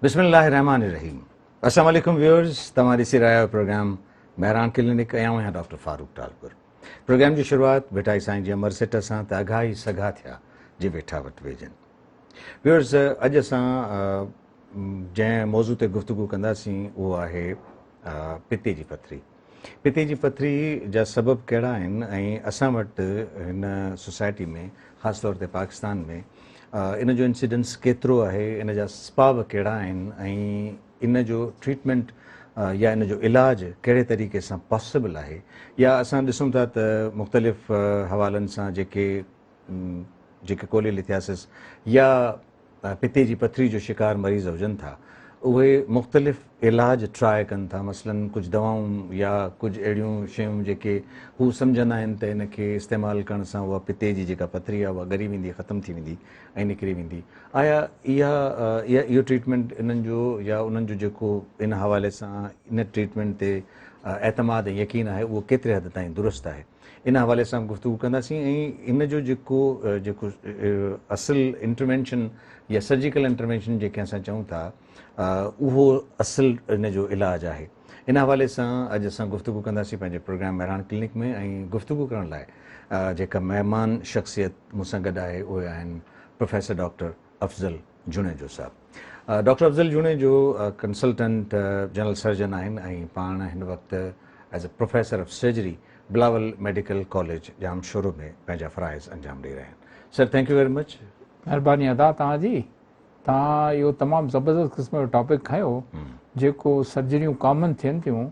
बिस्मिल्लाहिर्रहमानिर्रहीम। अस्सलाम वालेकुम व्यूअर्स, तमारी सिराया प्रोग्राम बहरान क्लिनिक आया आहियां डॉक्टर फारूक टालपुर। प्रोग्राम की शुरुआत बेटाई साईं जी अमरसेट सां त अघाई सघा थिया जी वेठा वटि वेझनि। व्यूअर्स, अॼु असां जंहिं मौज़ू ते गुफ़्तगू कंदासीं उहो आहे पिते जी पथरी। पिते जी पथरी जा सबब कहिड़ा आहिनि ऐं असां वटि हिन सोसाइटी में ख़ासि तौर ते पाकिस्तान में इन जो इंसिडेंस केतिरो आहे, इन जा असबाब कहिड़ा आहिनि ऐं इन जो ट्रीटमेंट या इन जो इलाजु कहिड़े तरीक़े सां पॉसिबल आहे, या असां ॾिसूं था त मुख़्तलिफ़ हवालनि सां जेके कोलिलिथियासिस या पिते जी पथरी जो शिकार मरीज़ हुजनि था, उहे मुख़्तलिफ़ इलाज ट्राए कनि था। मसलन कुझु दवाऊं या कुझु अहिड़ियूं शयूं जेके हू सम्झंदा आहिनि त इन खे इस्तेमालु करण सां उहा पिते जी जेका पथरी आहे उहा ॻरी वेंदी, ख़तमु थी वेंदी ऐं निकिरी वेंदी। आया इहो ट्रीटमेंट इन्हनि जो या उन्हनि जो जेको इन हवाले सां इन ट्रीटमेंट ते एतमाद ऐं यकीन आहे उहो केतिरे हद ताईं दुरुस्त आहे, इन हवाले सां गुफ़्तगू कंदासीं। ऐं इन जो जेको असुलु इंटरवेंशन या सर्जिकल इंटरवेंशन जेके असां चऊं था, उहो असुलु इन जो इलाजु आहे। इन हवाले सां अॼु असां गुफ़्तगू कंदासीं पंहिंजे प्रोग्राम बहरान क्लिनिक में। ऐं गुफ़्तगू करण लाइ जेका महिमान शख़्सियत मूंसां गॾु आहे उहे आहिनि प्रोफेसर डॉक्टर अफ़ज़ल जुणेजो साहब। Doctor Afzal Junejo consultant general surgeon आहिनि ऐं पाण हिन वक़्तु as a professor of surgery Bilawal medical college Jamshoro में पंहिंजा फ़राइज़ अंजाम ॾेई रहिया आहिनि। Sir, thank you very much. महिरबानी अदा तव्हांजी। तव्हां इहो तमामु ज़बरदस्त क़िस्म जो टॉपिक खयो जेको सर्जरियूं कॉमन थियनि थियूं,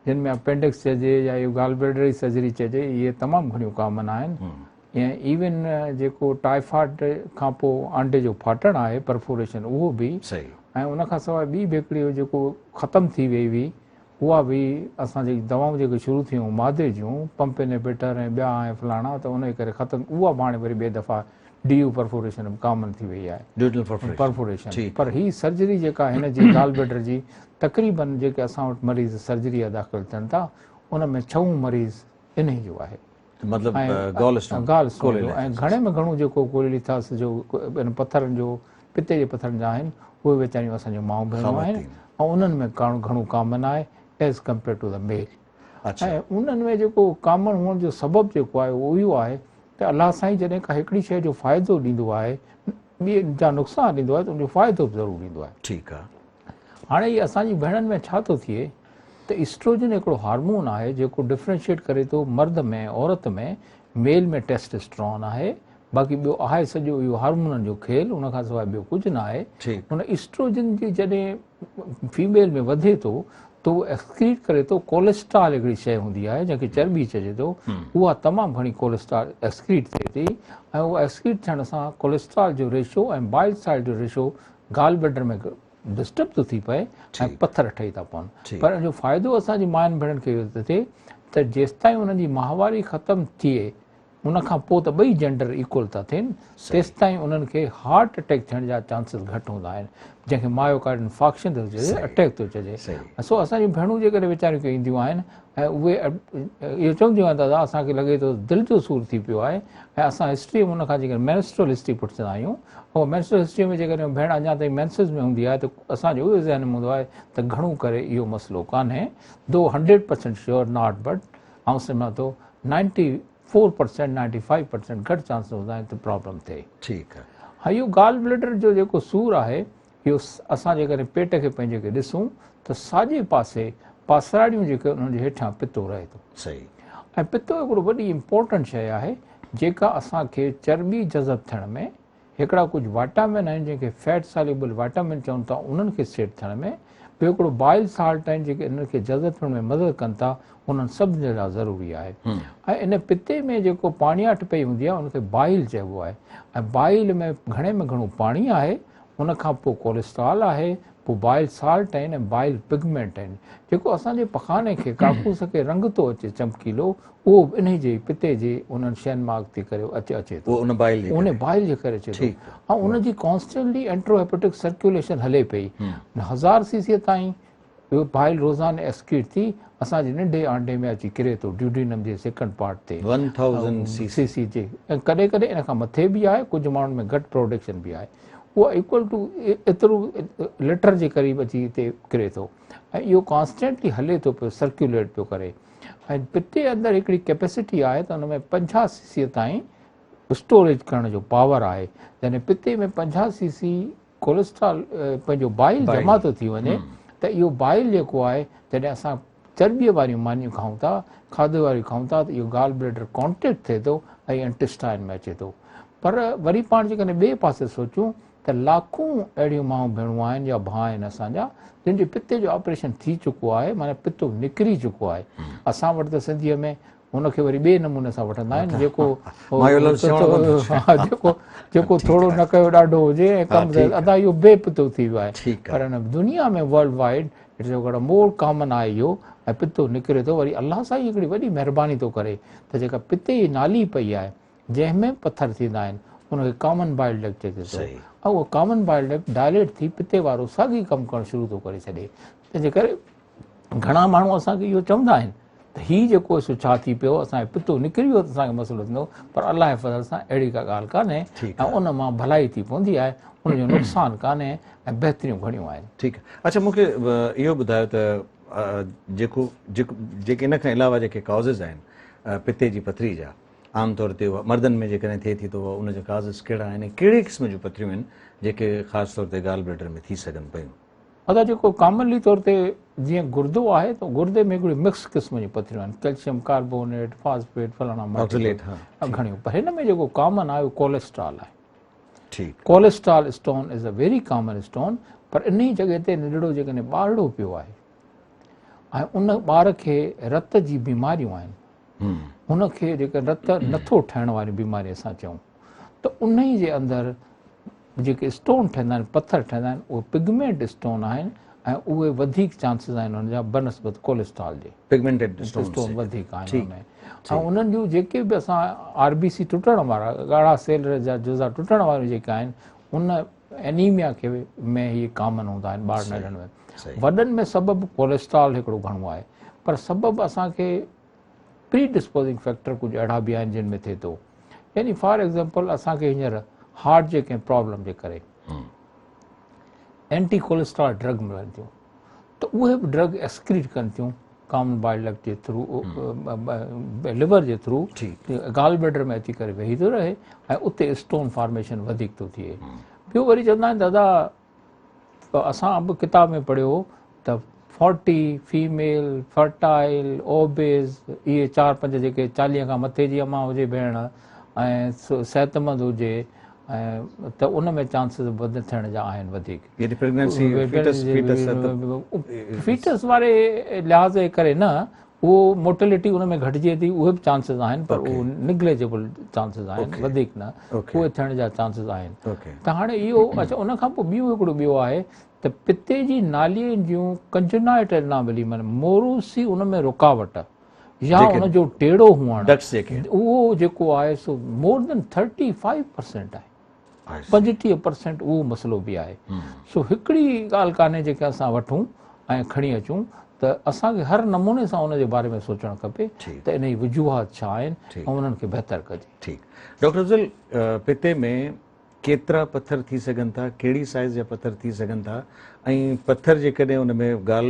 जिन में अपेंडिक्स चइजे या इहो गाल ब्लैडर जी सर्जरी चइजे, इहे तमामु घणियूं कॉमन आहिनि। ऐं इवन जेको टाइफाइड खां पोइ आंडे जो फाटण आहे, परफोरेशन, उहो बि सही। ऐं उनखां सवाइ ॿी बि हिकिड़ी जेको ख़तमु थी वई हुई, उहा बि असां जेकी दवाऊं जेके शुरू थियूं मादे जूं, पंप इनहिबिटर ऐं ॿिया ऐं फलाणा, त उन करे ख़तमु, उहा बि हाणे वरी ॿिए दफ़ा DU परफोरेशन कॉमन थी वई आहे, परफोरेशन। पर ही सर्जरी जेका हिन जी गाल ब्लैडर जी, तक़रीबन जेके असां वटि मरीज़ सर्जरी जा दाख़िल थियनि था, उन में 6 मरीज़ इन जो आहे, गाल स्टोन। ऐं घणे में घणो जेको कोलिलिथास जो इन पथरनि जो, पिते जे पथरनि जा आहिनि, उहे वीचारियूं असांजूं माऊं भेणूं आहिनि ऐं उन्हनि में घणो कॉमन आहे एज़ कम्पेयर टू द मेल। ऐं उन्हनि में जेको कॉमन हुअण जो सबबु जेको आहे उहो इहो आहे त अलाह साईं जॾहिं का हिकिड़ी शइ जो फ़ाइदो ॾींदो आहे, ॿिए जा नुक़सान ॾींदो आहे, त उनजो फ़ाइदो बि ज़रूरु ॾींदो आहे। ठीकु आहे। हाणे इहे असांजी भेणनि में छा थो थिए त इस्ट्रोजन हिकिड़ो हार्मोन आहे जेको डिफ्रेंशिएट करे थो मर्द में औरत में। मेल में टेस्टोस्टेरोन आहे, बाक़ी ॿियो आहे सॼो इहो हार्मोननि जो खेल, उनखां सवाइ ॿियो कुझु न आहे। हुन इस्ट्रोजन जी जॾहिं फीमेल में वधे थो त उहो एक्सक्रीट करे थो कोलेस्ट्रॉल, हिकिड़ी शइ हूंदी आहे जंहिंखे चर्बी चइजे थो, उहा तमामु घणी कोलेस्ट्रॉल एक्सक्रीट थिए थी। ऐं उहा एक्सक्रीट थियण सां कोलेस्ट्रॉल जो रेशो ऐं बाइल साइड जो रेशो गाल ब्लैडर में डिस्टर्ब थो थी पए ऐं पथर ठही था पवनि। पर इन जो फ़ाइदो असांजी माउनि भेणनि खे इहो थो थिए त जेसिताईं उन्हनि जी माहवारी ख़तमु थिए, उनखां पोइ त ॿई जेंडर इक्वल था थियनि, तेसिताईं उन्हनि खे हार्ट अटैक थियण जा चांसिस घटि हूंदा आहिनि, जंहिंखे मायोकार्ड इन्फार्क्शन थो चइजे, अटैक थो चइजे। सो असांजूं भेणूं जेकॾहिं वीचारियूं के ईंदियूं आहिनि ऐं उहे इहो चवंदियूं आहिनि दादा असांखे लॻे थो दिलि जो सूरु थी पियो आहे, ऐं असां हिस्ट्री में उनखां जेकॾहिं मेंस्ट्रुअल हिस्ट्री पुछंदा आहियूं, ऐं मेंस्ट्रुअल हिस्ट्री में जेकॾहिं भेण अञा ताईं मेंसिस में हूंदी आहे, त असांजो उहो ज़हन में हूंदो आहे त घणो करे इहो मसइलो कान्हे, दो 100% श्योर नॉट, बट ऐं सम्झां थो 94%, 95% घटि चांसिस हूंदा आहिनि त प्रॉब्लम थिए। ठीकु आहे। हा, इहो गाल ब्लैडर जो जेको सूरु आहे, इहो असां जेकॾहिं पेट खे पंहिंजे खे ॾिसूं त साॼे पासे पासराड़ियूं जेके उन्हनि जे हेठां पितो रहे थो। सही। ऐं पितो हिकिड़ो वॾी इम्पोर्टेंट शइ आहे जेका असांखे चर्बी जज़ब थियण में, हिकिड़ा कुझु वाइटामिन आहिनि जंहिंखे फैट सॉल्युबल वाइटामिन चवनि था, उन्हनि खे सेट थियण में, ॿियो हिकिड़ो बॉइल साल्ट आहिनि जेके इन्हनि खे जज़ब थियण में मदद कनि था, उन्हनि सभिनी जे लाइ ज़रूरी आहे। ऐं इन पिते में जेको पाणियाठ पई हूंदी आहे उनखे बाइल चइबो आहे, ऐं बाइल में घणे में घणो पाणी आहे, उनखां पोइ कोलेस्ट्रॉल आहे, पोइ बाइल साल्ट आहिनि ऐं बाइल पिगमेंट आहिनि, जेको असांजे पखाने खे काकूस खे रंग थो अचे चमकीलो, उहो इन जे पिते जे उन्हनि शयुनि मां अॻिते करे अचे थो, उन बाइल जे करे अचे थो। ऐं उनजी कॉन्स्टेंटली एंट्रोहेपेटिक सर्कुलेशन हले पई, 1000 cc ताईं इहो बाइल रोज़ाना एक्सक्रीट थी असांजे नंढे आंडे में अची किरे थो, ड्यूडिनम जे सेकेंड पार्ट ते 1000 cc जे, ऐं कॾहिं कॾहिं इन खां मथे बि आहे, कुझु माण्हुनि में घटि प्रोडक्शन बि आहे। उहा इक्वल टू एतिरो लीटर जे क़रीब अची हिते किरे थो ऐं इहो कॉन्स्टेंटली हले थो पियो सर्कुलेट पियो करे ऐं पिते अंदरि हिकिड़ी कैपेसिटी आहे त हुन में 50 सीसी ताईं स्टोरेज करण जो पावर आहे यानी पिते में 50 सीसी कोलेस्ट्रॉल पंहिंजो बाइल जमा थो थी वञे त इहो बाइल जेको आहे जॾहिं असां चर्बीअ वारियूं मानियूं खाऊं था खाधे वारियूं खाऊं था त इहो गाल ब्लैडर कॉन्टेक्ट थिए थो ऐं इंटेस्टाइन में अचे थो पर वरी पाण जेकॾहिं ॿिए पासे सोचूं त लाखूं अहिड़ियूं माऊं भेणूं आहिनि या भाउ आहिनि असांजा जिन जे पिते जो ऑपरेशन थी चुको आहे माना पितो निकिरी चुको आहे असां वटि त सिंधीअ में हुनखे वरी ॿिए नमूने सां वठंदा आहिनि जेको थोरो न कयो ॾाढो हुजे ऐं कमु अदा इहो बेपितो थी वियो आहे पर हिन दुनिया में world wide it's more common आहे इहो ऐं पितो निकिरे थो वरी अलाह सां ई हिकिड़ी वॾी महिरबानी थो करे त जेका पिते जी नाली पई आहे जंहिंमें पथर थींदा आहिनि उनखे कॉमन बाइल डक्ट चइजे थो ऐं उहो कॉमन बाइल डक्ट डायलेट थी पिते वारो साॻी कमु करणु शुरू थो करे छॾे तंहिंजे करे घणा माण्हू असांखे इहो चवंदा आहिनि त हीउ जेको छा थी पियो असांजो पितो निकिरी वियो त असांखे मसइलो थींदो पर अलाह जे फज़ल सां अहिड़ी का ॻाल्हि कान्हे ऐं उन मां भलाई थी पवंदी आहे उनजो नुक़सानु कान्हे ऐं बहितरियूं घणियूं आहिनि ठीकु आहे अच्छा मूंखे इहो ॿुधायो त जेके इन खां अलावा जेके कॉज़िस आहिनि पिते जी पथरी जा आमतौर ते मर्दनि में जेकॾहिं थिए थी त उनजा काज़िस कहिड़ा आहिनि कहिड़े क़िस्म जूं पथरियूं आहिनि जेके ख़ासि तौर ते गाल ब्लैडर में थी सघनि पियूं अदा जेको कॉमनली तौर ते जीअं गुर्दो आहे त गुर्दे में हिकिड़ी मिक्स क़िस्म जूं पथरियूं आहिनि कैल्शियम कार्बोनेट फॉस्फेट फलाणा घणियूं पर हिन में जेको कॉमन आहे उहो कोलेस्ट्रॉल आहे ठीकु cholesterol stone is a very common stone पर इन ई जॻह ते नंढड़ो जेकॾहिं ॿारड़ो पियो आहे ऐं उन ॿार खे रत जी बीमारियूं आहिनि हुनखे जेके रत नथो ठहिण वारियूं बीमारियूं असां चऊं त उन ई जे अंदरि जेके स्टोन ठहंदा आहिनि पथर ठहंदा आहिनि उहे पिगमेंट स्टोन आहिनि ऐं उहे वधीक चांसिस आहिनि हुनजा बनस्बत कोलेस्ट्रॉल जे पिगमेंटेड स्टोन वधीक आहिनि हुन में ऐं उन्हनि जूं जेके बि असां RBC टुटण वारा ॻाढ़ा सेल जा जुज़ा टुटण वारियूं जेके आहिनि उन एनीमिया खे में इहे कॉमन हूंदा आहिनि ॿार नंढनि में वॾनि में सबबु कोलेस्ट्रॉल हिकिड़ो घणो आहे पर सबबु असांखे प्री डिस्पोज़िंग फैक्टर कुझु अहिड़ा बि आहिनि जिन में थिए थो यानी फॉर एग्ज़ाम्पल असांखे हींअर हार्ट जे कंहिं प्रॉब्लम जे करे एंटी कोलेस्ट्रॉल ड्रग मिलनि थियूं त उहे बि ड्रग एक्सक्रीट कनि थियूं कॉमन बाइल डक्ट जे थ्रू लिवर जे थ्रू गाल ब्लैडर में अची करे वेही थो रहे ऐं उते स्टोन फॉर्मेशन वधीक थो थिए ॿियो वरी चवंदा आहिनि दादा असां बि किताब में पढ़ियो त 40 फीमेल फर्टाइल ओबेज़ इहे 4-5 जेके 40 खां मथे जी अम्मा हुजे भेण ऐं सिहतमंद हुजे ऐं त उन में चांसिस वध थियण जा आहिनि वधीक फीटस वारे लिहाज़ जे करे न उहो मोर्टेलिटी उन में घटिजे थी उहे बि चांसिस आहिनि पर उहो निग्लेजेबल चांसिस आहिनि वधीक न उहे थियण जा चांसिस आहिनि त हाणे इहो अच्छा उन खां पोइ ॿियो आहे त पिते जी नालीअ जूं कंजनाइटल एनामली माना मोरूसी उन में रुकावट या उनजो टेढ़ो हुअणु उहो जेको आहे सो मोर देन 35% आहे 25% उहो मसइलो बि आहे सो हिकिड़ी ॻाल्हि कान्हे जेके असां वठूं ऐं खणी अचूं त असांखे हर नमूने सां उन जे बारे में सोचणु खपे त इन जी वजूहात छा आहिनि ऐं उन्हनि खे बहितर कजे ठीकु डॉक्टर अफ़ज़ल पिते में केतिरा पथर थी सघनि था कहिड़ी साइज़ जा पथर थी सघनि था ऐं पथर जेकॾहिं उन में गाल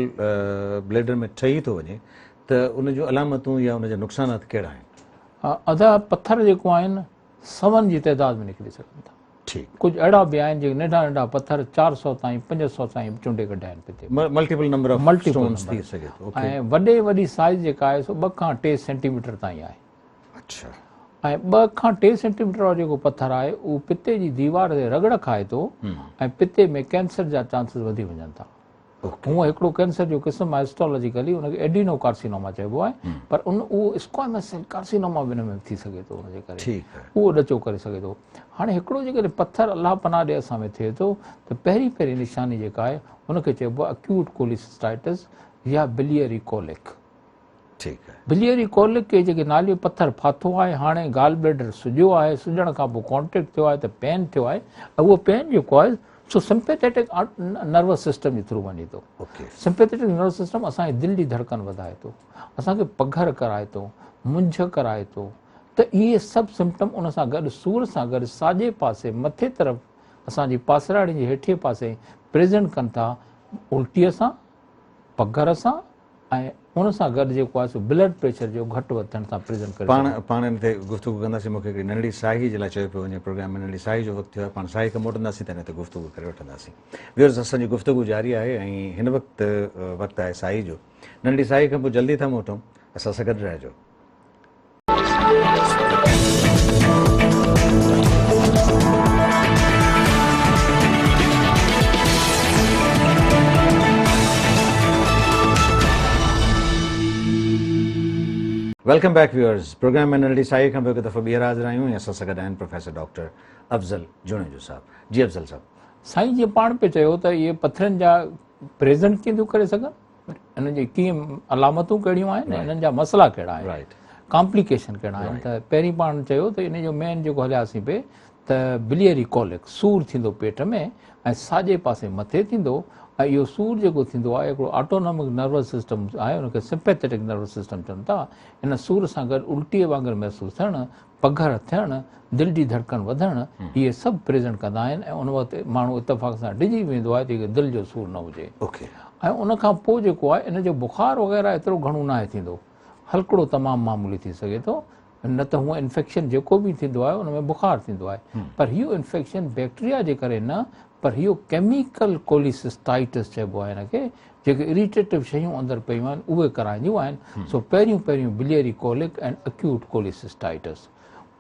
ब्लैडर में ठही थो वञे त उन जूं अलामतूं या उन जा नुक़सानात कहिड़ा आहिनि अधा पथर जेको आहिनि सवनि जी तइदाद में निकिरी सघनि था कुझु अहिड़ा बि आहिनि जेके नंढा नंढा पथर 400 ताईं 500 ताईं चूंडे कढिया आहिनि पिते मल्टीपल नंबर ऑफ स्टोन्स थी सघे थो ऐं वॾी साइज़ जेका आहे सो 2 खां 3 सेंटीमीटर ताईं आहे अच्छा ऐं 2 खां 3 सेंटीमीटर वारो जेको पथर आहे उहो पिते जी दीवार ते रगड़ खाए थो ऐं पिते में कैंसर जा चांसिस वधी वञनि था हूअं हिकिड़ो कैंसर जो क़िस्म आहे हिस्टोलॉजिकली उनखे एडिनो कार्सिनोमा चइबो आहे पर उहो स्क्वामस सेल कार्सिनोमा बि हिन में थी सघे थो उनजे करे उहो ॾचो करे सघे थो हाणे हिकिड़ो जेकॾहिं पथर अलाह पनाह ॾे असां में थिए थो त पहिरीं निशानी जेका आहे हुनखे चइबो आहे अक्यूट कोलिसिस्टाइटिस या बिलियरी कोलिक बिलियरी कोलिक के जेके नालियो पथर फाथो आहे हाणे गाल ब्लैडर सुॼियो आहे सुॼण खां पोइ कॉन्टेक्ट थियो आहे त पेन थियो आहे ऐं उहो पेन जेको आहे सो सिंपैथेटिक नर्वस सिस्टम जे थ्रू वञे थो सिंपैथेटिक नर्वस सिस्टम असांजी दिलि जी धड़कन वधाए थो असांखे पघर कराए थो मुंझ कराए थो त इहे सभु सिम्पटम उन सां गॾु सूर सां गॾु साॼे पासे मथे तरफ़ असांजी पासराड़ी जे हेठे पासे प्रेज़ेंट कनि था उल्टीअ सां, पघर सां ऐं उन सां गॾु जेको आहे सो ब्लड प्रेशर जो घटि वधि थियण सां प्रेज़ेंट करे पाण हिन ते गुफ़्तगू कंदासीं। मूंखे हिकिड़ी नंढड़ी साही जे लाइ चयो पियो वञे प्रोग्राम में, नंढड़ी साही जो वक़्तु थियो आहे, पाण साही खां मोटंदासीं त हिन ते गुफ़्तगू करे वठंदासीं। व्यूअर्स, असांजी गुफ़्तगू जारी आहे ऐं हिन वक़्तु आहे साही जो। नंढड़ी साही खां पोइ जल्दी था मोटूं, असां सां गॾु रहिजो। Welcome back viewers. प्रोग्राम में नंढड़ी साही खां ॿियो दफ़ो ॿीहर हाज़िर आहियूं। असां सां गॾु आहिनि प्रोफेसर डॉक्टर अफ़ज़ल जुणेजो साहब। जी अफ़ज़ल साहब, साईं जीअं पाण पे चयो त इहे पथरनि जा प्रेज़ेंट कीअं थियूं करे सघनि, हिननि जी कीअं अलामतूं कहिड़ियूं आहिनि, हिननि जा मसइला कहिड़ा आहिनि, राइट, कॉम्प्लिकेशन कहिड़ा आहिनि। त पहिरीं पाण चयो त इन जो मेन जेको हलियासीं पे त बिलियरी कॉलिक, सूरु थींदो पेट में ऐं साॼे पासे मथे थींदो। ऐं इहो सूरु जेको थींदो आहे हिकिड़ो ऑटोनॉमिक नर्वस सिस्टम आहे, हुनखे सिम्पैथेटिक नर्वस सिस्टम चवनि था। इन सूर सां गॾु उल्टीअ वांगुरु महसूसु थियणु, पघर थियणु, दिलि जी धड़कन वधणु, इहे सभु प्रेज़ेंट कंदा आहिनि। ऐं उन वक़्तु माण्हू इतफ़ाक़ सां डिॼी वेंदो आहे त दिलि जो सूरु न हुजे। ऐं उन खां पोइ जेको आहे इन जो बुख़ार वग़ैरह एतिरो घणो न आहे थींदो, हल्कड़ो तमामु मामूली थी सघे थो। न त हूअं इन्फेक्शन जेको बि थींदो आहे उन में बुख़ार थींदो आहे, पर इहो इन्फेक्शन बैक्टीरिया जे करे न, पर इहो केमिकल कोलिसिस्टाइटिस चइबो आहे हिनखे, जेके इरिटेटिव शयूं अंदरि पयूं आहिनि उहे कराईंदियूं आहिनि। सो पहिरियों बिलियरी कोलिक ऐं अक्यूट कोलिसिस्टाइटिस।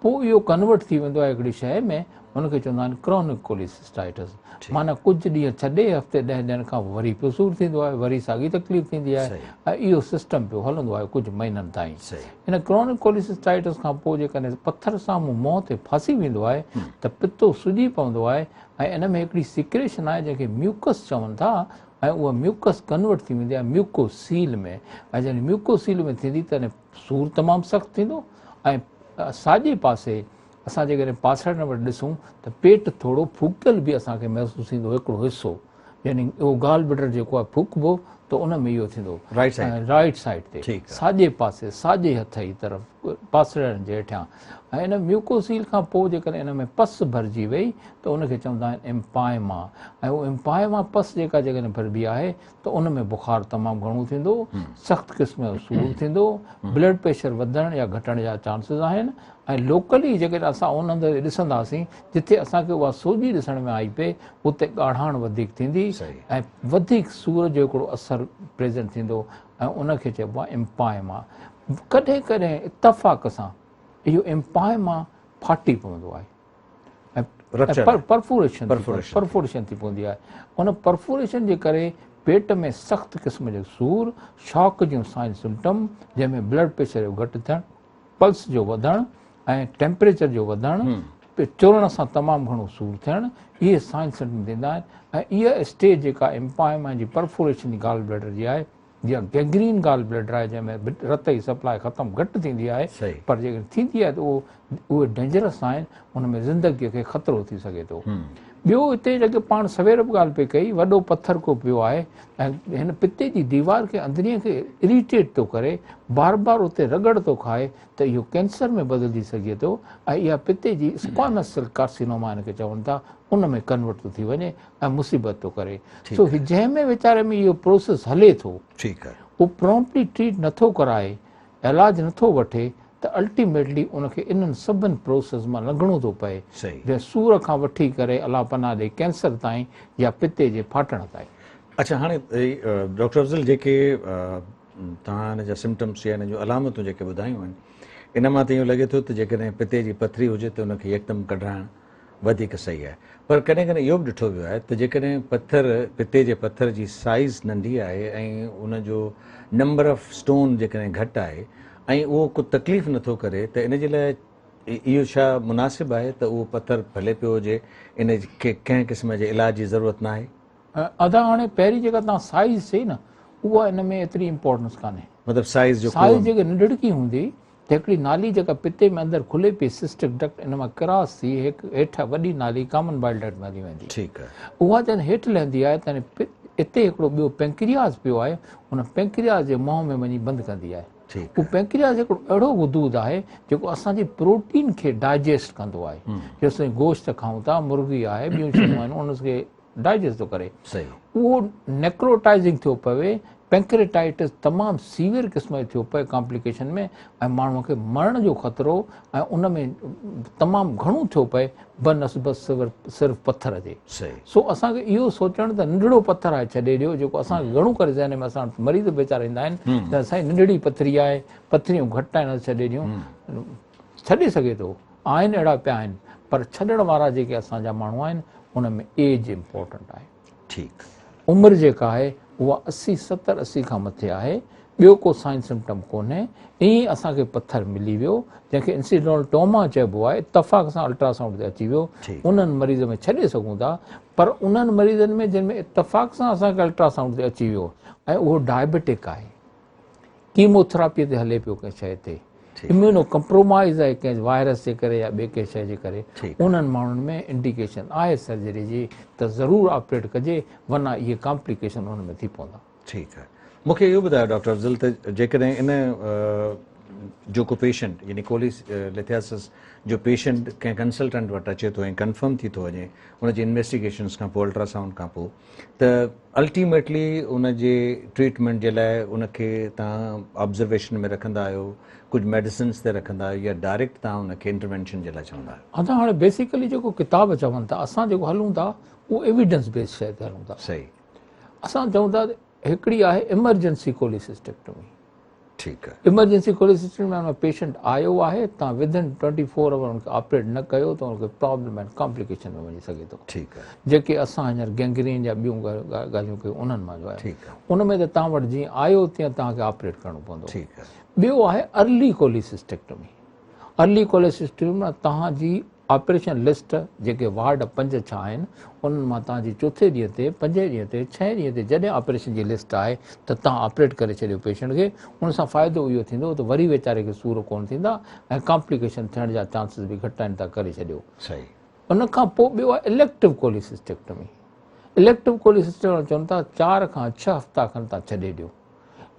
पोइ इहो कन्वर्ट थी वेंदो आहे हिकिड़ी शइ में, हुनखे चवंदा आहिनि क्रॉनिक कोलिसिस्टाइटिस। माना कुझु ॾींहं छॾे हफ़्ते 10 ॾींहंनि खां वरी पियो सूरु थींदो आहे, वरी साॻी तकलीफ़ थींदी आहे ऐं इहो सिस्टम पियो हलंदो आहे कुझु महीननि ताईं। हिन क्रॉनिक कोलिसिस्टाइटिस खां पोइ जेकॾहिं पथर साम्हूं मुंहं ते फासी वेंदो आहे त पितो सुॼी पवंदो आहे ऐं इन में हिकिड़ी सिक्रेशन आहे जंहिंखे म्यूकस चवनि था, ऐं उहा म्यूकस कन्वर्ट थी वेंदी आहे म्यूकोसील में। ऐं जॾहिं म्यूकोसील में थींदी तॾहिं सूरु तमामु सख़्तु थींदो। ऐं साॼे पासे असां जेकॾहिं पासण वटि ॾिसूं त पेट थोरो फूकियल बि असांखे महसूसु थींदो, हिकिड़ो हिसो, यानी उहो गाल ब्लैडर जेको आहे फूकबो त उन में इहो थींदो राइट साइड ते, साॼे पासे, साॼे हथ जी तरफ़, पासड़नि जे हेठियां। ऐं इन म्यूकोसील खां पोइ जेकॾहिं इन में पस भरिजी वई त उनखे चवंदा आहिनि एम्पायमा। ऐं उहो एम्पायमा पस जेका जेकॾहिं भरिबी आहे त उन में बुख़ारु तमामु घणो थींदो, सख़्तु क़िस्म जो सूरु थींदो, ब्लड प्रेशर वधण या घटण जा चांसिस आहिनि। ऐं लोकली जेकॾहिं असां उन हंधि ॾिसंदासीं जिथे असांखे उहा सोजी ॾिसण में आई पए, उते ॻाढ़ाण वधीक थींदी ऐं वधीक सूर जो हिकिड़ो असरु प्रेज़ेंट थींदो ऐं उनखे चइबो आहे एम्पायमा। कॾहिं कॾहिं इतफ़ाक़ सां इहो एम्पायमा फाटी पवंदो आहे ऐं परफोरेशन थी पवंदी आहे। उन परफोरेशन जे करे पेट में सख़्तु क़िस्म जो सूरु, शॉक जूं साइन सिम्पटम, जंहिंमें ब्लड प्रेशर जो घटि थियणु, पल्स जो वधणु ऐं टेम्परेचर जो वधणु, चुरण सां तमामु घणो सूरु थियणु, इहे साइन सिम्पटम थींदा आहिनि। ऐं इहा स्टेज जेका एम्पायमा जी परफोरेशन जी गाल ब्लैडर जी आहे, या गैंग्रीन गाल ब्लैडर आहे, जंहिंमें रत जी सप्लाई ख़तमु घटि थींदी आहे, पर जेकॾहिं थींदी आहे त उहे डेंजरस आहिनि, उन में ज़िंदगीअ खे ख़तरो थी सघे थो। ॿियो हिते जेके पाण सवेर बि ॻाल्हि पई कई, वॾो पथर को पियो आहे ऐं हिन पिते जी दीवार खे अंदरीअ खे इरिटेट थो करे, बार बार उते रगड़ थो खाए, त इहो कैंसर में बदिलजी सघे थो। ऐं इहा पिते जी स्क्वामस सेल कार्सिनोमा हिनखे चवनि था, उन में कन्वर्ट थो थी वञे ऐं मुसीबत थो करे। सो जंहिंमें वीचारे में इहो प्रोसेस हले थो, उहो प्रॉम्प्टली ट्रीट नथो कराए, इलाजु नथो वठे, त अल्टीमेटली उनखे इन्हनि सभिनि प्रोसेस मां लंघणो थो पए, जीअं सूर खां वठी करे अलाह पनाह ॾे कैंसर ताईं या पिते जे फाटण ताईं। अच्छा, हाणे डॉक्टर अफ़ज़ल, जेके तव्हां हिन जा सिम्पटम्स या हिन जूं अलामतूं जेके ॿुधायूं आहिनि, इन मां त इहो लॻे थो त जेकॾहिं पिते जी पथरी हुजे त उनखे यकदमि कढाइणु वधीक सही आहे। पर कॾहिं कॾहिं इहो बि ॾिठो वियो आहे त जेकॾहिं पिते जे पथर जी साइज़ नंढी आहे ऐं उनजो नंबर ऑफ स्टोन जेकॾहिं घटि आहे ऐं उहो को तकलीफ़ नथो करे, त इन जे लाइ इहो छा मुनासिबु आहे त उहो पथर भले पियो हुजे, इन खे कंहिं क़िस्म जे इलाज जी ज़रूरत न आहे? अदा हाणे पहिरीं जेका तव्हां साइज़ चई न, उहा इन में एतिरी इम्पोर्टेंस कान्हे। मतिलबु साइज़ जेके नंढड़की हूंदी त हिकिड़ी नाली जेका पिते में अंदरि खुले पई, सिस्टिक डक्ट, इन मां क्रॉस थी हिकु हेठां वॾी नाली कॉमन बाइल डक्ट में हली वेंदी। ठीकु आहे। उहा जॾहिं हेठि लहंदी आहे त हिते हिकिड़ो ॿियो पेंक्रियाज़ पियो आहे, उन पेंक्रियाज़ जे मुंहं में वञी बंदि कंदी आहे। ठीकु उहो पैंक्रियास हिकिड़ो अहिड़ो गुदूद आहे जेको असांजी प्रोटीन खे डाइजेस्ट कंदो आहे। जो असां गोश्त खाऊं था, मुर्गी आहे, ॿियूं शयूं आहिनि, उनखे डाइजेस्ट थो करे। सही उहो नेक्रोटाइज़िंग थियो पवे, पैंक्रेटाइटिस तमामु सीवियर क़िस्म जो थियो पए कॉम्प्लिकेशन में, ऐं माण्हूअ खे मरण जो ख़तरो ऐं उन में तमामु घणो थियो पए बनस्बत सिर्फ़ु पथर जे। सही सो असांखे इहो सोचणु त नंढिड़ो पथर आहे छॾे ॾियो जेको असांखे घणो करे ज़हन में असां मरीज़ वीचारा ईंदा आहिनि त असांजी नंढड़ी पथरी आहे, पथरियूं घटि आहिनि, छॾे ॾियूं। छॾे सघे थो, आहिनि अहिड़ा पिया आहिनि, पर छॾण वारा जेके असांजा माण्हू आहिनि उन में एज इम्पोर्टेंट आहे। ठीकु उमिरि जेका आहे उहा 80, 70, 80 खां मथे आहे, ॿियो को साइन सिम्पटम कोन्हे। ईअं असांखे पथर मिली वियो जंहिंखे इंसिडेंटल टॉमा चइबो आहे, इतफ़ाक़ सां अल्ट्रासाउंड ते अची वियो, उन्हनि मरीज़ में छॾे सघूं था। पर उन्हनि मरीज़नि में जिन में इतफ़ाक़ सां असांखे अल्ट्रासाउंड ते अची वियो ऐं उहो डायबिटिक आहे, कीमोथेरापीअ ते हले पियो कंहिं शइ ते, इम्यूनो कंप्रोमाइज़ आहे कंहिं वायरस जे करे या ॿिए कंहिं शइ जे करे, उन्हनि माण्हुनि में इंडिकेशन आहे सर्जरी जी त ज़रूरु ऑपरेट कजे, वरना इहे कॉम्प्लिकेशन उन में थी पवंदा। ठीकु आहे। मूंखे इहो ॿुधायो डॉक्टर अफ़ज़ल त जेकॾहिं इन जो को पेशेंट यानी कोलिथियासिस जो पेशेंट कंहिं कंसल्टेंट वटि अचे थो ऐं कंफर्म थी थो वञे उनजी इन्वेस्टिगेशन्स खां पोइ, अल्ट्रासाउंड खां पोइ, त अल्टीमेटली उनजे ट्रीटमेंट जे लाइ उनखे तव्हां ऑब्ज़र्वेशन में रखंदा आहियो, कुझु मेडिसिन्स ते रखंदा आहियो, या डायरेक्ट तव्हां उनखे इंटरवेंशन जे लाइ चवंदा आहियो? असां हाणे बेसिकली जेको किताब चवनि था, असां जेको हलूं था उहो एविडेंस बेस्ड शइ ते हलूं था। सही। असां चऊं था हिकिड़ी आहे इमरजेंसी कोलिसिस्टेक्टमी। ठीकु आहे। इमरजेंसी कोलिसिस्टेक्टमी में पेशेंट आयो आहे, तव्हां विदिन 24 आवर उनखे ऑपरेट न कयो त उनखे प्रॉब्लम एंड कॉम्प्लिकेशन में वञी सघे थो। ठीकु आहे। जेके असां हींअर गैंग्रीन या ॿियूं ॻाल्हियूं कयूं उन्हनि मां जो आहे, ठीकु आहे। उन में त तव्हां वटि जीअं आयो तीअं तव्हांखे ऑपरेट करिणो पवंदो। ठीकु आहे। ॿियो आहे अर्ली कोलिसिस्टेक्टमी। अर्ली कोलिसिस्टेक्टमी में तव्हांजी ऑपरेशन लिस्ट जेके वार्ड 5 6 आहिनि उन्हनि मां तव्हांजी चोथे ॾींहं ते, 5 ॾींहं ते, 6 ॾींहं ते जॾहिं ऑपरेशन जी लिस्ट आहे त तव्हां ऑपरेट करे छॾियो पेशेंट खे। उन सां फ़ाइदो इहो थींदो त वरी वीचारे खे सूर कोन थींदा ऐं कॉम्प्लिकेशन थियण जा चांसिस बि घटि आहिनि, तव्हां करे छॾियो। सही। उन खां पोइ ॿियो आहे इलेक्टिव कोलिसिस्टेक्टमी। इलेक्टिव कोलिसिस्टेक्टमी चवनि था 4 खां 6 हफ़्ता खनि तव्हां छॾे ॾियो।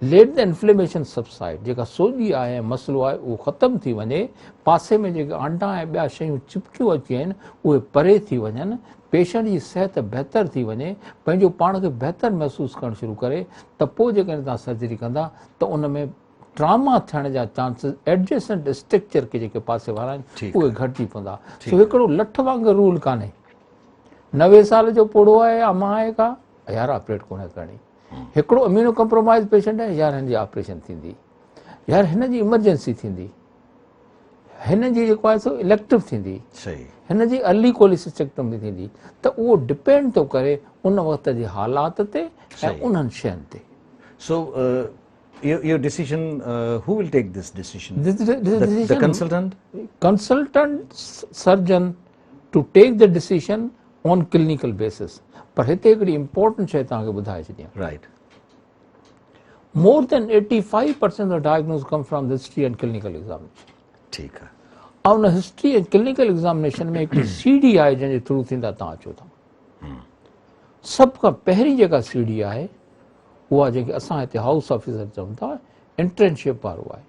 लेट द इन्फ्लेमेशन सबसाइड, जेका सोॼी आहे ऐं मसइलो आहे उहो ख़तमु थी वञे, पासे में जेके आंडा ऐं ॿिया शयूं चिपकियूं अची आहिनि उहे परे थी वञनि, पेशेंट जी सिहत बहितर थी वञे, पंहिंजो पाण खे बहितर महसूसु करणु शुरू करे, त पोइ जेकॾहिं तव्हां सर्जरी कंदा त उन में ट्रामा थियण जा चांसिस एडजेसेंट स्ट्रक्चर के जेके पासे वारा आहिनि उहे घटिजी पवंदा। सो हिकिड़ो लठ वांगुरु रूल कान्हे 90 साल जो पोड़ो आहे या मां आहे का यार ऑपरेट कोन्हे करणी, हिकिड़ो इम्यूनो कंप्रोमाइज़ पेशेंट आहे यार हिन जी ऑपरेशन थींदी, यार हिन जी इमरजेंसी थींदी, हिन जी जेको आहे सो इलेक्टिव थींदी, सही, हिन जी अर्ली कोलिसिस्टेक्टमी थींदी। त उहो डिपेंड थो करे उन वक़्त जे हालात ते ऐं उन्हनि शयुनि ते। So your decision, who will take this decision? This The decision, consultant? consultant surgeon to take the decision on clinical basis. पर हिते हिकिड़ी इम्पोर्टेंट शइ तव्हांखे ॿुधाए छॾियां। Right. More than 85% of diagnosis come from the history and clinical examination. ठीकु आहे। ऐं उन हिस्ट्री ऐं क्लिनिकल एग्ज़ामिनेशन में हिकिड़ी CD आहे जंहिंजे थ्रू थींदा तव्हां अचो था। सभ खां पहिरीं जेका CD आहे उहा जेके असां हिते हाउस ऑफिसर चऊं था इंटर्नशिप वारो आहे।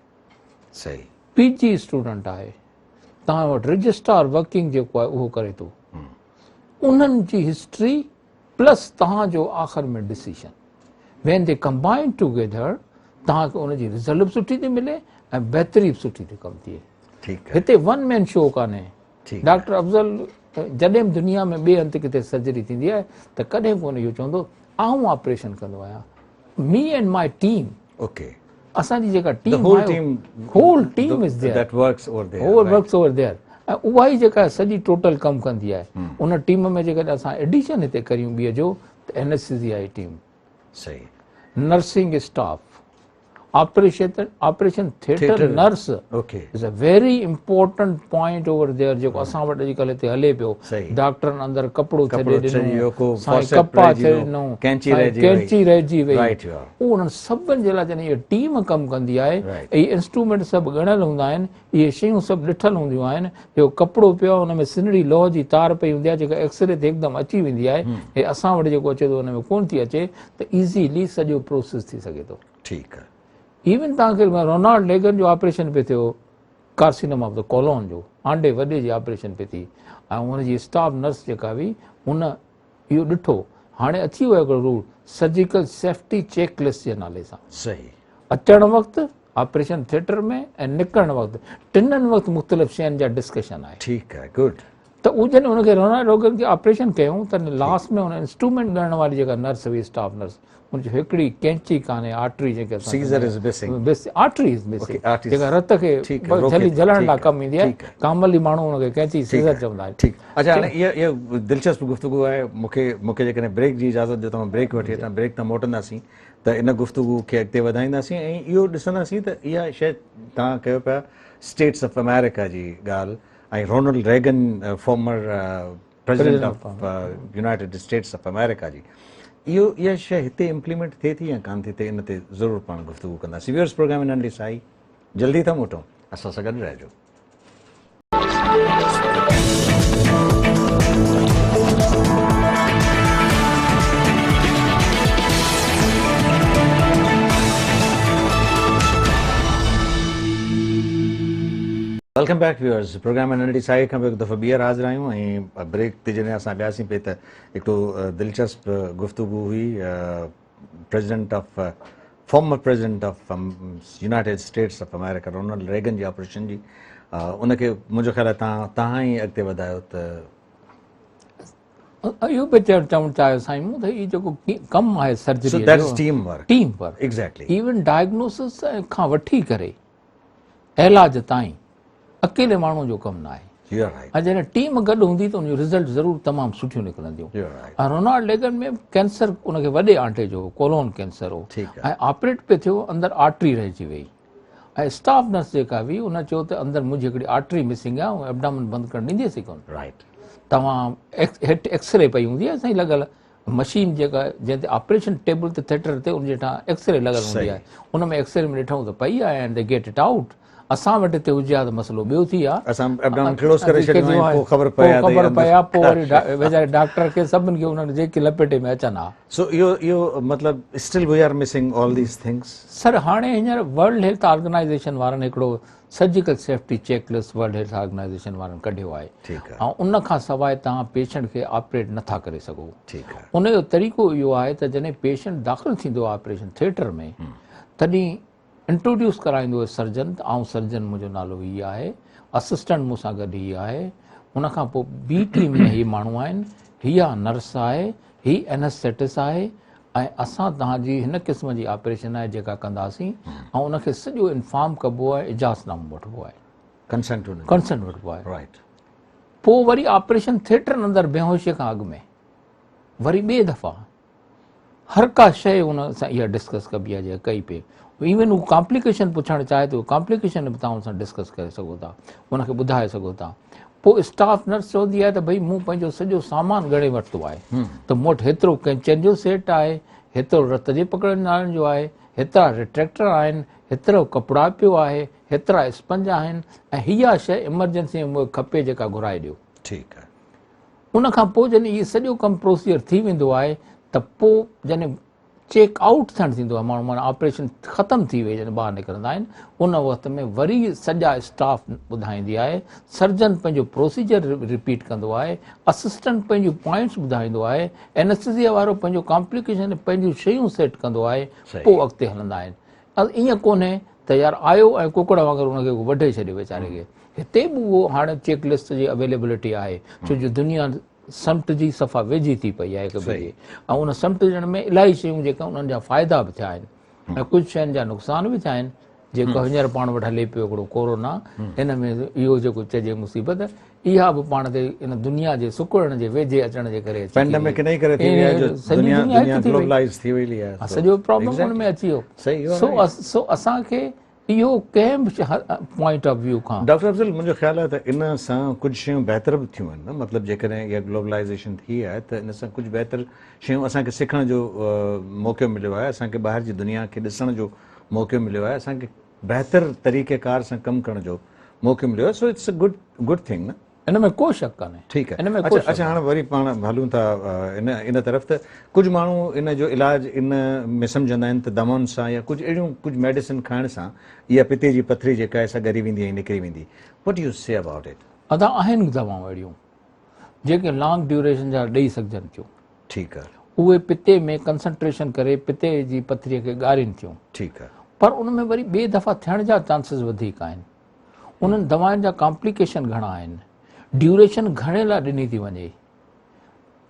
सही। PG स्टूडेंट आहे, तव्हां वटि रजिस्ट्रार वर्किंग जेको आहे उहो करे थो, उन्हनि जी हिस्ट्री प्लस तव्हांजो आख़िर में decision, when they combine together तव्हांखे उनजी रिज़ल्ट बि सुठी थी मिले ऐं बहितरी बि सुठी थी कमु थिए। ठीकु आहे। हिते वन मैन शो कान्हे। ठीकु आहे। डॉक्टर अफ़ज़ल जॾहिं बि दुनिया में ॿिए हंधि किथे सर्जरी थींदी आहे त कॾहिं कोन इहो चवंदो आउं ऑपरेशन कंदो आहियां, me and my team. Okay. असांजी जेका The टीम whole आहे team. Whole team is there, That works over there. Over right. Works over there, ऐं उहा ई जेका सॼी टोटल कमु कंदी आहे। उन टीम में जेकॾहिं असां एडिशन हिते करियूं ॿिए जो त एनेस्थीसिया जी टीम, सही। Nursing staff, operation theatre nurse Okay. Is a very important point over there जेको असां वटि अॼुकल्ह हिते हले पियो। सही। डॉक्टरनि अंदरि कपिड़ो छॾे कपिड़ो छॾे ॾिनो, वियो, को साईं faucet कपा रहिजी छॾे वियो, ॾिनो, कैंची साईं रहिजी वई। कैंची रहिजी वई। Right, you are. उन्हनि सभिनि जे लाइ जॾहिं इहा टीम कमु कंदी आहे, Right. इहे इंस्ट्रूमेंट सभु ॻणियल हूंदा आहिनि, इहे शयूं सभु ॾिठल हूंदियूं आहिनि, जेको कपिड़ो पियो आहे हुन में सिनड़ी लोह जी तार पई हूंदी आहे जेका एक्सरे ते हिकदमि अची वेंदी आहे, ऐं असां वटि जेको अचे थो हुन में कोन थी अचे, त ईज़ीली सॼो प्रोसेस थी सघे थो। ठीकु आहे। इवन तव्हांखे रोनाल्ड रेगन जो ऑपरेशन पे थियो, कार्सिनोमा ऑफ द कोलोन जो, आंडे वॾे जी ऑपरेशन पे थी, ऐं हुनजी स्टाफ नर्स जेका हुई उन इहो ॾिठो। हाणे अची वियो हिकिड़ो rule surgical safety check list जे नाले सां, सही अचण वक़्तु ऑपरेशन थिएटर में ऐं निकिरण वक़्तु टिननि वक़्तु मुख़्तलिफ़ शयुनि जा डिस्कशन आहे। ठीकु आहे, गुड। त उहो जॾहिं हुनखे रोनाल्ड रेगन खे ऑपरेशन कयूं त लास्ट में हुन इंस्ट्रूमेंट ॻणण वारी जेका नर्स हुई, स्टाफ नर्स, हुनजी हिकिड़ी कैंची कान्हे, आर्टरी जेके scissor is missing, artery is missing, Okay, arteries. जेका रत खे ठीकु आहे, रोके थी, जलण लाइ ठीकु कमु ईंदी आहे। ठीकु आहे। कामली माण्हू हुनखे कैंची सीज़र चवंदा आहिनि। ठीकु। अच्छा, हाणे इहा दिलचस्प गुफ़्तगू आहे। मूंखे जेकॾहिं ब्रेक जी इजाज़त ॾियो त मां ब्रेक वठी अचां। ब्रेक तां मोटंदासीं त इन गुफ़्तगू खे अॻिते वधाईंदासीं ऐं इहो ॾिसंदासीं त इहा शइ तव्हां कयो पिया स्टेट्स ऑफ अमेरिका जी ॻाल्हि, ऐं Ronald Reagan former president of United States of America जी, इहा शइ हिते इम्प्लीमेंट थिए थी या कान थिए, इन ते ज़रूरु पाण गुफ़्तगू कंदासीं। व्यूअर्स, प्रोग्राम नंढी साई जल्दी था मोटूं, असां सां गॾु रहिजो। वेलकम बैक व्यूअर्स, प्रोग्राम नंढी साई खां हिकु दफ़ो ॿीहर हाज़िर आहियूं ऐं ब्रेक ते जॾहिं असां वियासीं पिए त हिकिड़ो दिलचस्प गुफ़्तगू हुई president of former president of United States of America Ronald Reagan जी ऑपरेशन जी। उनखे मुंहिंजो ख़्यालु आहे तव्हां ई अॻिते वधायो त इहो बि चवणु चाहियो साईं मूं त इहो जेको कमु आहे surgery team work, team work, exactly, even diagnosis खां वठी करे इलाज ताईं अकेले माण्हू जो कमु न आहे। ऐं जॾहिं टीम गॾु हूंदी त उनजो रिज़ल्ट ज़रूरु तमामु सुठियूं निकिरंदियूं। ऐं रोनाल्ड रेगन में कैंसर उनखे वॾे आंटे जो कोलोन कैंसर हो, ऐं ऑपरेट पे थियो, अंदरि आर्टरी रहिजी वई, ऐं स्टाफ नर्स जेका हुई उन चयो त अंदरि मुंहिंजी हिकिड़ी आर्टरी मिसिंग आहे ऐं एब्डामन बंदि करणु ॾींदीसीं कोन। राइट। तव्हां हेठि एक्सरे पई हूंदी आहे साईं लॻल, मशीन जेका जंहिं ते ऑपरेशन टेबल ते थिएटर ते उन जे हेठां एक्सरे लॻल हूंदी आहे, उन में एक्सरे में ॾिठूं त पई आहे and they get it out. असां वटि हिते हुजे हा त मसइलो ॿियो थी आहे, ख़बर पए हा, पोइ वरी वेचारे डॉक्टर खे सभिनि खे उन्हनि जेके लपेटे में अचनि हा। सो इहो मतिलबु still we are missing all these things. Sir हाणे हींअर वर्ल्ड हेल्थ ऑर्गेनाइज़ेशन वारनि हिकिड़ो surgical safety check list world health organisation वारनि कढियो आहे, ऐं उन खां सवाइ तव्हां पेशेंट खे ऑपरेट नथा करे सघो। उन जो तरीक़ो इहो आहे त जॾहिं पेशेंट दाख़िल थींदो आहे ऑपरेशन थिएटर में, तॾहिं इंट्रोड्यूस कराईंदो सर्जन, ऐं सर्जन मुंहिंजो नालो हीअ आहे, असिस्टेंट मूंसां गॾु हीअ आहे, उनखां पोइ बी टीम में हीअ माण्हू आहिनि, हीअ नर्स आहे, हीअ एनेस्थेटिस्ट आहे, ऐं असां तव्हांजी हिन क़िस्म जी ऑपरेशन आहे जेका कंदासीं, ऐं उनखे सॼो इन्फॉर्म कबो आहे, इजाज़तनामो वठिबो आहे, कंसेंट वठिबो आहे। राइट। पोइ वरी ऑपरेशन थिएटर अंदरि बेहोशीअ खां अॻु में वरी ॿिए दफ़ा हर का शइ हुन सां इहा डिस्कस कबी आहे जेका कई पई। इवन हू कॉम्प्लिकेशन पुछणु चाहे थो, कॉम्प्लिकेशन बि तव्हां हुन सां डिस्कस करे सघो था, हुनखे ॿुधाए सघो था। पोइ स्टाफ नर्स चवंदी आहे त भई मूं पंहिंजो सॼो सामान ॻणे वरितो आहे, त मूं वटि हेतिरो कैंचनि जो सेट आहे, हेतिरो रत जे पकड़नि वारनि जो आहे, हेतिरा रिट्रैक्टर आहिनि, हेतिरो कपिड़ा पियो आहे, हेतिरा स्पंज आहिनि, ऐं हीअ शइ इमरजेंसी में खपे जेका घुराए ॾियो। ठीकु आहे। उनखां पोइ जॾहिं इहो सॼो कमु प्रोसीजर थी वेंदो आहे त पोइ जॾहिं चेक आउट थियणु थींदो आहे, माण्हू माना ऑपरेशन ख़तमु थी वई जॾहिं ॿाहिरि निकिरंदा आहिनि, उन वक़्त में वरी सॼा स्टाफ ॿुधाईंदी आहे, सर्जन पंहिंजो प्रोसीजर रिपीट कंदो आहे, असिस्टेंट पंहिंजूं पॉइंट्स ॿुधाईंदो आहे, एनेस्थीसिया वारो पंहिंजो कॉम्प्लिकेशन पंहिंजूं शयूं सेट कंदो आहे, पोइ अॻिते हलंदा आहिनि। ईअं कोन्हे त यार आयो ऐं कुकड़ वांगुरु हुनखे वढे छॾियो वीचारे खे। हिते बि उहो हाणे चेक लिस्ट जी अवेलेबिलिटी आहे, छो जो दुनिया समट जी सफ़ा वेझी थी पई आहे हिक ॿिए खे, ऐं उन समट ॾियण में इलाही शयूं जेका उन्हनि जा फ़ाइदा बि थिया आहिनि ऐं कुझु शयुनि जा नुक़सान बि थिया आहिनि, जेको हींअर पाण वटि हले पियो हिकिड़ो कोरोना, हिन में इहो जेको चइजे मुसीबत, इहा बि पाण ते इन दुनिया जे सुकड़ण जे वेझे अचण जे करे सॼो प्रॉब्लम हुन में अची वियो। सो असांखे इहो कंहिं बि पॉइंट ऑफ व्यू खां डॉक्टर अफ़ज़ल, मुंहिंजो ख़्यालु आहे त इन सां कुझु शयूं बहितर बि थियूं आहिनि न, मतिलबु जेकॾहिं इहा ग्लोबलाइज़ेशन थी आहे त इन सां कुझु बहितर शयूं असांखे सिखण जो मौक़ो मिलियो आहे, असांखे ॿाहिरि जी दुनिया खे ॾिसण जो मौक़ो मिलियो आहे, असांखे बहितर तरीक़ेकार सां कमु करण जो मौक़ो मिलियो आहे। So it's a good thing न। इन में को शक कान्हे। ठीकु इन आहे। में को अच्छा अच्छा, हाणे वरी पाण हलूं था इन तरफ़ त कुझु माण्हू इन जो इलाज इन में सम्झंदा आहिनि त दवाउनि सां या कुझु मेडिसिन खाइण सां इहा पिते जी पथरी जेका आहे सा ॻरी वेंदी ऐं निकिरी वेंदी। What U say about it? अदा आहिनि दवाऊं अहिड़ियूं जेके लॉन्ग ड्यूरेशन जा ॾेई सघजनि थियूं। ठीकु आहे, उहे पिते में कंसंट्रेशन करे पिते जी पथरीअ खे ॻारिनि थियूं, ठीकु आहे, पर उन में वरी ॿिए दफ़ा थियण जा चांसिस वधीक आहिनि। उन्हनि दवाउनि जा कॉम्प्लिकेशन घणा आहिनि, ड्यूरेशन घणे लाइ ॾिनी थी वञे।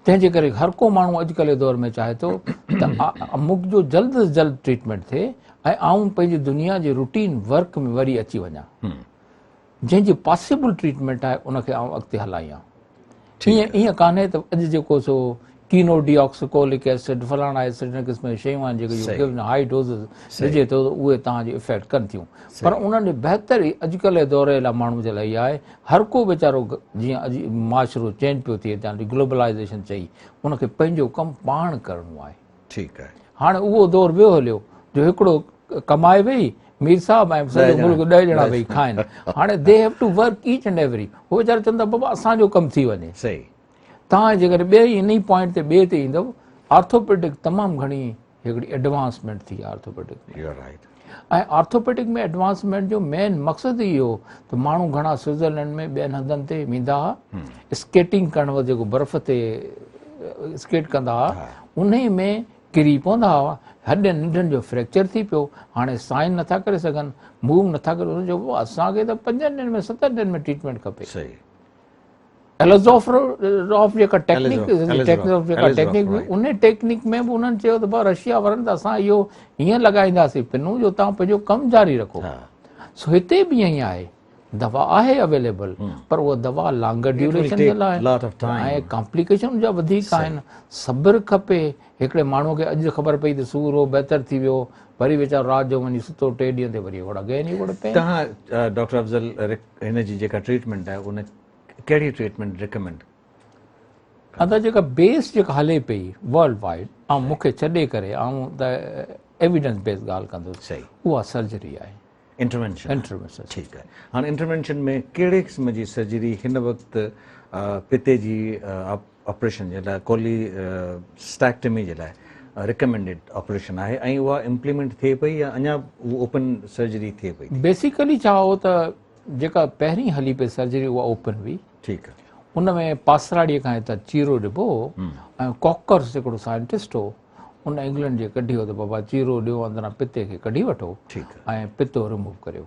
तंहिंजे करे हर को माण्हू अॼुकल्ह जे दौर में चाहे थो त मूंखे जो जल्द अज़ जल्द ट्रीटमेंट थिए ऐं आऊं पंहिंजी दुनिया जे रूटीन वर्क में वरी अची वञा। जंहिंजी पॉसिबल ट्रीटमेंट आहे उनखे आऊं अॻिते हलायां। ईअं कान्हे त अॼु जेको सो कीनोडिऑक्सिकोलिक एसिड फलाणा एसिड इन क़िस्म जी शयूं आहिनि जेके हाई डोज़ ॾिजे थो त उहे तव्हांजी इफेक्ट कनि थियूं, पर उन्हनि बहितरी अॼुकल्ह जे दौर लाइ माण्हू जे लाइ इहा आहे हर को वीचारो जीअं अॼु माशरो चेंज पियो थिए तव्हांजी ग्लोबलाइज़ेशन चई उनखे पंहिंजो कमु पाण करिणो आहे। ठीकु आहे। हाणे उहो दौर ॿियो हलियो जो हिकिड़ो कमाए वेई मीर साहब ऐं सॼो मुल्क 10 ॼणा वेही खाइनि। हाणे they have to work each and every. उहे वीचारा चवंदा बाबा असांजो कमु थी वञे। सही। तव्हां जेकर ॿिए इन ई पॉइंट ते ॿिए ते ईंदव, आर्थोपेडिक तमामु घणी हिकिड़ी एडवांसमेंट थी आहे आर्थोपेडिक में। ऐं आर्थोपेडिक में एडवांसमेंट जो मेन मक़सदु इहो त माण्हू घणा स्विट्ज़रलैंड में ॿियनि हंधनि ते वेंदा हुआ, स्केटिंग करणु जेको बर्फ़ ते स्केट कंदा हुआ, उन में किरी पवंदा हुआ, हॾनि नंढनि जो फ्रैक्चर थी पियो। हाणे साइन नथा करे सघनि, मूव नथा करे, हुनजो असांखे त 5 ॾींहंनि में 7 ॾींहंनि में ट्रीटमेंट खपे। एलोज़ोफ्रोफ जेका टेक्निक उन टेक्निक में बि उन्हनि चयो त भाउ रशिया वारनि त असां इहो हीअं लॻाईंदासीं पिनूं जो तव्हां पंहिंजो कमु जारी रखो। सो हिते बि ईअं ई आहे, दवा आहे अवेलेबल, पर उहा दवा लॉन्गर ड्यूरेशन जे लाइ ऐं कॉम्प्लिकेशन जा वधीक आहिनि। सब्र खपे। हिकिड़े माण्हूअ खे अॼु ख़बर पई त सूर हो बहितर थी वियो, वरी वीचारो राति जो वञी सुतो 3 ॾींहं ते वरी तव्हां डॉक्टर अफ़ज़ल हिन जी जेका ट्रीटमेंट आहे उन कहिड़ी ट्रीटमेंट रिकमेंड? अदा जेका बेस जेका हले पई वर्ल्ड वाइड ऐं मूंखे छॾे करे ऐं त एविडेंस बेस्ड ॻाल्हि कंदुसि, सही, उहा सर्जरी आहे, इंटरवेंशन। ठीकु आहे। हाणे इंटरवेंशन में कहिड़े क़िस्म जी सर्जरी हिन वक़्तु पिते जी ऑपरेशन जे लाइ कोलिस्टैक्टमी जे लाइ रिकमेंडेड ऑपरेशन आहे ऐं उहा इम्प्लीमेंट थिए पई या अञा उहा ओपन सर्जरी थिए पई? बेसिकली छा हो त जेका पहिरीं हली पई सर्जरी उहा ओपन हुई। ठीकु आहे। उन में पासराड़ीअ खां हितां चीरो ॾिबो ऐं कॉकर्स हिकिड़ो साइंटिस्ट हो, उन इंग्लैंड जे कढी वियो त बाबा चीरो ॾियो अंदरां पिते खे कढी वठो ऐं पितो रिमूव करियो।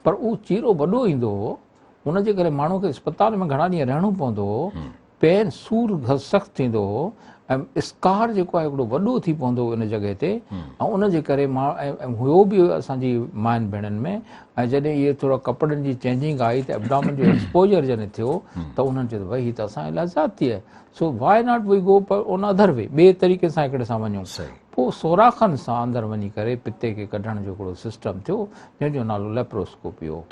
पर उहो चीरो वॾो ईंदो हो, उनजे करे माण्हू खे अस्पताल में घणा ॾींहं रहणो पवंदो हो, पेन सूर सख़्तु थींदो हो ऐं स्कार जेको आहे हिकिड़ो वॾो थी पवंदो हो इन जॻह ते। ऐं उनजे करे मां ऐं हुयो बि असांजी माइनि भेणनि में। ऐं जॾहिं इहे थोरा कपिड़नि जी चेंजिंग आई त एब्डोमेन जो एक्सपोजर जॾहिं थियो त उन्हनि चयो त भई हीअ त असांजे लाइ ज़ाती आहे, सो वाई नॉट वी गो पर उन अदर वे, ॿिए तरीक़े सां हिकिड़े सां वञूं। पोइ सोराखनि सां अंदरि वञी करे पिते खे कढण जो हिकिड़ो सिस्टम थियो जंहिंजो नालो लेप्रोस्कोपी हो।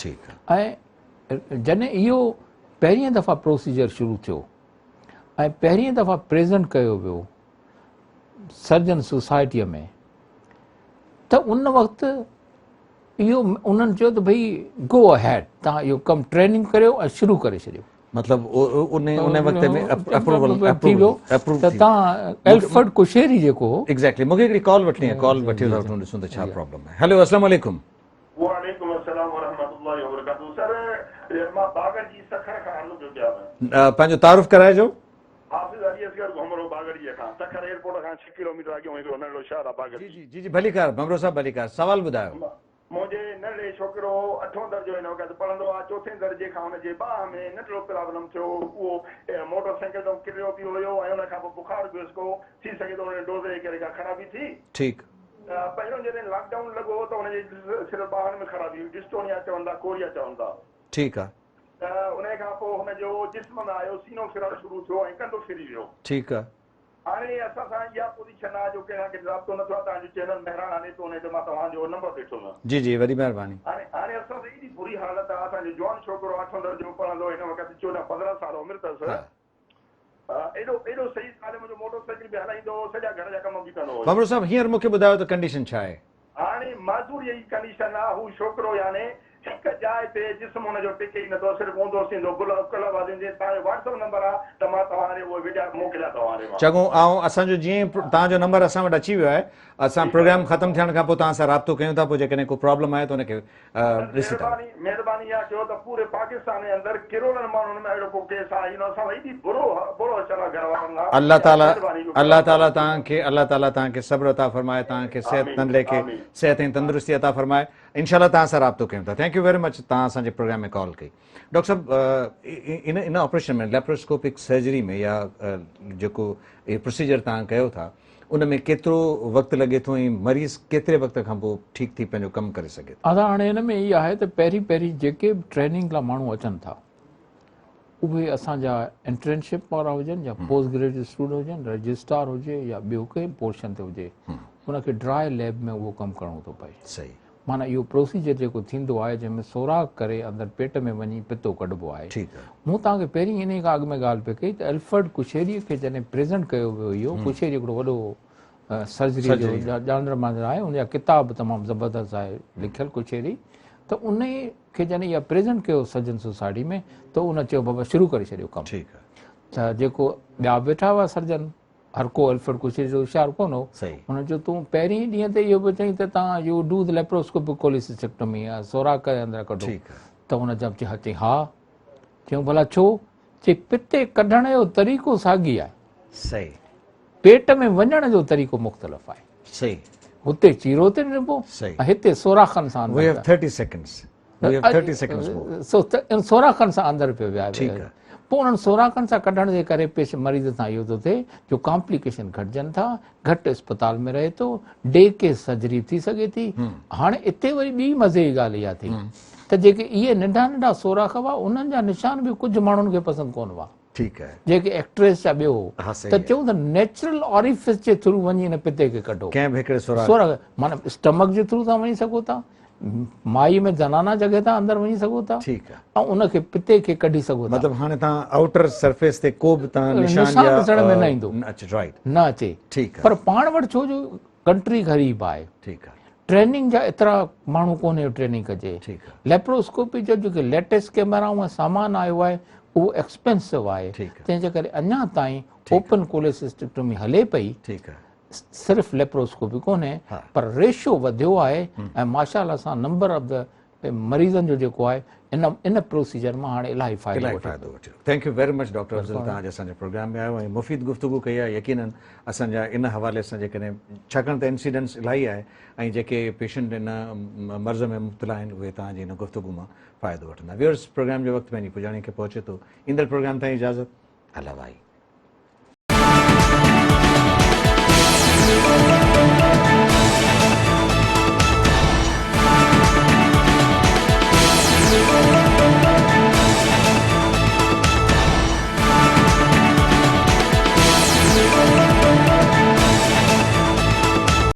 ऐं जॾहिं इहो पहिरीं दफ़ा प्रोसीजर शुरू थियो ऐं पहिरीं दफ़ा प्रेज़ेंट कयो वियो सर्जन सोसाइटीअ में, त उन वक़्तु इहो उन्हनि चयो त भई गो अहेड, तव्हां इहो कमु ट्रेनिंग करियो ऐं शुरू करे छॾियो। मतिलबु उन वक़्त में अप्रूवल थी वियो त तव्हां एल्फर्ड कुशेरी जेको एग्ज़ैक्टली। मूंखे हिकिड़ी कॉल वठणी आहे, कॉल वठी वठूं, ॾिसूं त छा प्रॉब्लम आहे। हेलो, अस्सलाम वालेकुम। वालेकुम अस्सलाम व रहमतुल्लाहि व बरकातहू। सर मां बागर जी सखर खां हलो पियो पिया मैं पंहिंजो तारुफ़ कराइजो। हाफ़िज़ अली असगर घुमरो बागड़ीअ खां, सखर एयरपोर्ट खां 6 किलोमीटर अॻियां हिकिड़ो नंढो शहर आहे बागर। जी जी जी भलीकार भमरो साहब भलीकार, सवाल ॿुधायो। मुंहिंजे नंढे छोकिरो 8हों दर्जो हिन वक़्तु पढ़ंदो आहे, 4थे दर्जे खां हुनजे बाह में नंढिड़ो प्रॉब्लम थियो, उहो मोटरसाइकिल तां किरियो पियो हुयो ऐं हुन खां पोइ बुखार पियो को थी सघे थो हुन डोज़ जे करे का ख़राबी थी। ठीकु। पहिरियों जॾहिं लॉकडाउन लॻो त हुनजे सिर्फ़ु ॿारनि में ख़राबी हुई, डिस्टोनिया चवंदा, कोरिया चवंदा। ठीकु आहे। उन खां पोइ हुनजो जिस्म में आयो, सीनो फिरणु शुरू थियो ऐं कंधो फिरी वियो। ठीकु आहे। हाणे असां सां इहा पोज़ीशन आहे जो कंहिं खे राब्तो नथो आहे। तव्हांजो चैनल महिराणा नेतो हुन ते मां तव्हांजो नंबर ॾिठो न। जी जी वॾी महिरबानी। हाणे असां सां एॾी बुरी हालत आहे, असांजो जवान छोकिरो 8हों दर्जो पढ़ंदो, हिन वक़्तु 14-15 साल उमिरि अथसि। एॾो सही साल मुंहिंजो मोटरसाइकिल बि हलाईंदो हो, सॼा घर जा कम बि कंदो हो। भमरो साहब हींअर मूंखे ॿुधायो त कंडीशन छा आहे? हाणे माज़ूर जी कंडीशन आहे, हू छोकिरो याने हिकु जाइ ते जिस्म हुनजो टिके ई नथो, सिर्फ़ु ऊंधो सींधो गुलाबादियुनि जे तव्हांजो WhatsApp नंबर आहे त मां तव्हांखे उहो वीडियो मोकिलिया तव्हांखे। चङो, ऐं असांजो जीअं तव्हांजो नंबर असां वटि अची वियो आहे, असां प्रोग्राम ख़तमु थियण खां पोइ तव्हां सां राब्तो कयूं था, पोइ जेकॾहिं को प्रॉब्लम आहे त हुनखे ॾिसी था। महिरबानी इहा कयो त पूरे पाकिस्तान जे अंदरि किरोड़नि माण्हुनि में अहिड़ो को केस आहे, असां एॾी बुरो अचल आहे घर वारनि खां। अल्लाह ताला तव्हांखे सब्र अता फरमाए, तव्हांखे सिहत नंढड़े खे सिहत ऐं तंदुरुस्ती अता फरमाए। इंशाल्लाह तव्हां सां राब्तो कयूं था। थैंक यू वेरी मच, तव्हां असांजे प्रोग्राम में कॉल कई। डॉक्टर साहब, इन ऑपरेशन में लैप्रोस्कोपिक सर्जरी में या जेको इहे प्रोसीजर तव्हां कयो था उन में केतिरो वक़्तु लॻे थो ऐं मरीज़ केतिरे वक़्त खां पोइ ठीकु थी पंहिंजो कमु करे सघे थो? दादा हाणे हिन में इहा आहे त पहिरीं जेके बि ट्रेनिंग लाइ माण्हू अचनि था उहे असांजा इंटर्नशिप वारा हुजनि या पोस्ट ग्रेजुएट स्टूडेंट हुजनि, रजिस्ट्रार हुजे या ॿियो कंहिं पोर्शन ते हुजे, उनखे ड्राई लैब में उहो कमु करिणो थो पए। सही, माना इहो प्रोसीजर जेको थींदो आहे जंहिंमें सोराख़ करे अंदरि पेट में वञी पितो कढिबो आहे। ठीकु आहे। मूं तव्हांखे पहिरीं इन खां अॻु में ॻाल्हि पे कई त एल्फर्ड कुशेरीअ खे जॾहिं प्रेज़ेंट कयो वियो इहो, कुशेरी हिकिड़ो वॾो सर्जरी जो ॼाणंदड़ मांदड़ आहे, उनजा किताब तमामु ज़बरदस्त आहे लिखियलु कुशेरी, त उन खे जॾहिं इहा प्रेज़ेंट कयो सर्जन सोसाइटी में त उन चयो बाबा शुरू करे छॾियो कमु। ठीकु आहे। त जेको ॿिया वेठा हुआ सर्जन, हर को एल्फर्ड कुशेरी जो होशियारु कोन हो, सही, हुन चयो तूं पहिरीं ॾींहं ते इहो बि चई त तव्हां U do the laparoscopic cholecystectomy आहे, सोराख़ करे अंदरि कढो। ठीकु आहे। त हुन जब चई हा, चयूं भला छो? चई पिते कढण जो तरीक़ो साॻी आहे, सही, पेट में वञण जो तरीक़ो मुख़्तलिफ़ आहे। सही, हुते चीरो ते निबो, सही। हिते सोराख़नि सां We have 30 seconds. We have 30 seconds more. सोराख़नि सां अंदरि पियो विया। ठीकु आहे। पोइ उन्हनि सोराख़नि सां कढण जे करे पेश मरीज़ सां इहो थो थिए जो कॉम्प्लिकेशन घटिजनि था, घटि अस्पताल में रहे थो, डे के सर्जरी थी सघे थी। हाणे हिते वरी ॿी मज़े जी ॻाल्हि इहा थी त जेके इहे नंढा नंढा सोराख़ हुआ उन्हनि जा निशान बि कुझु माण्हुनि खे पसंदि कोन हुआ, ठीकु आहे। जेके एक्ट्रेस या ॿियो हो, हा, सही त चयूं त नेचुरल ऑरिफिस जे थ्रू वञी हिन पिते खे कढो। कंहिं बि हिकिड़े सोराख़ सोराख़ माना स्टमक जे थ्रू तव्हां वञी सघो था, माई में ज़नाना जॻह तां अंदरि वञी सघो था, ठीकु आहे। ऐं उनखे पिते खे कढी सघो था। मतिलबु हाणे तव्हां आउटर सरफेस ते को बि तव्हां निशान ॾिसण में न ईंदो, राइट, न अचे। ठीकु आहे। पर पाण वटि छो जो कंट्री ग़रीब आहे, ठीकु आहे। ट्रेनिंग जा एतिरा माण्हू कोन्हे ट्रेनिंग कजे। ठीकु आहे। लैप्रोस्कोपी जो जेके लेटेस्ट कैमरा ऐं सामान आयो आहे उहो एक्सपेंसिव आहे, ठीकु आहे। तंहिंजे करे अञा ताईं ओपन कोलिसिस्टेक्टमी हले पई, ठीकु आहे। सिर्फ़ु लैप्रोस्कोपी कोन्हे, हा। पर रेशियो वधियो आहे ऐं माशाअल्लाह सां नंबर ऑफ द मरीज़नि जो जेको आहे इन प्रोसीजर मां हाणे इलाही फ़ाइदो वठे। Thank you very much doctor Afzal, तव्हां असांजे प्रोग्राम में आयो ऐं मुफ़ीद गुफ़्तगू कई आहे। यकीनन असांजा इन हवाले सां जेकॾहिं छाकाणि त इंसिडेंट्स इलाही आहे ऐं जेके पेशेंट इन मर्ज़ में मुब्तला आहिनि उहे तव्हांजी इन गुफ़्तगू मां फ़ाइदो वठंदा। व्यूअर्स, प्रोग्राम जो वक़्तु पंहिंजी पुॼाणी खे पहुचे थो। ईंदड़ प्रोग्राम ताईं इजाज़त, अल्लाह भाई।